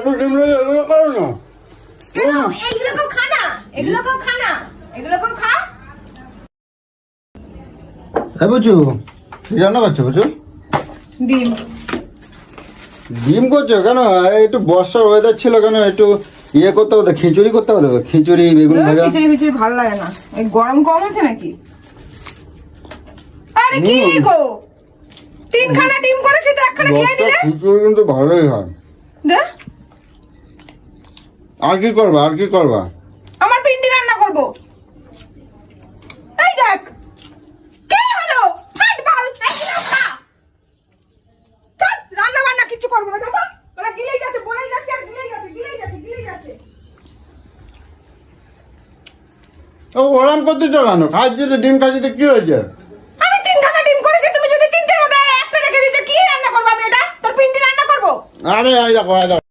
একটু ডিম দিয়ে এগুলো করো না। কেন এগুলো কেউ খা না, এগুলো কেউ খা না, এগুলো কেউ খা। হ্যাঁ বুঝু, কি রান্না করছো বুঝু? ডিম। ডিম করছো কেন? একটু বর্ষার ওয়েদার ছিল কেন, একটু ইয়ে করতে হবে, খিচুড়ি করতে হবে তো, খিচুড়ি বেগুন ভাজা। খিচুড়ি ভালো লাগে না, এই গরম কম আছে নাকি? আরে কি গো, তিনখানা ডিম করেছি তো একখানা খেয়ে নিলে। খিচুড়ি কিন্তু ভালোই হয়। দে, আর কি করবা, আর কি করবা? আমার পিন্ডি রান্না করব। এই দেখ কি হলো, হাট বাল একদম খা। চল, রান্না বান্না কিছু করব না, দাদা ওরা গিলেই যাচ্ছে, বলেই যাচ্ছে আর গিলেই যাচ্ছে, গিলেই যাচ্ছে, গিলেই যাচ্ছে। ও ওরাম করতে চালানো, খাচ্ছি তো ডিম খাচ্ছি তো কি হয়েছে? আমি তিনখানা ডিম করেছি, তুমি যদি তিনটের মধ্যে একটা রেখে দিয়েছো, কি রান্না করবো আমি? এটা তোর পিন্ডি রান্না করবো? আরে এই দেখো, এই দেখো।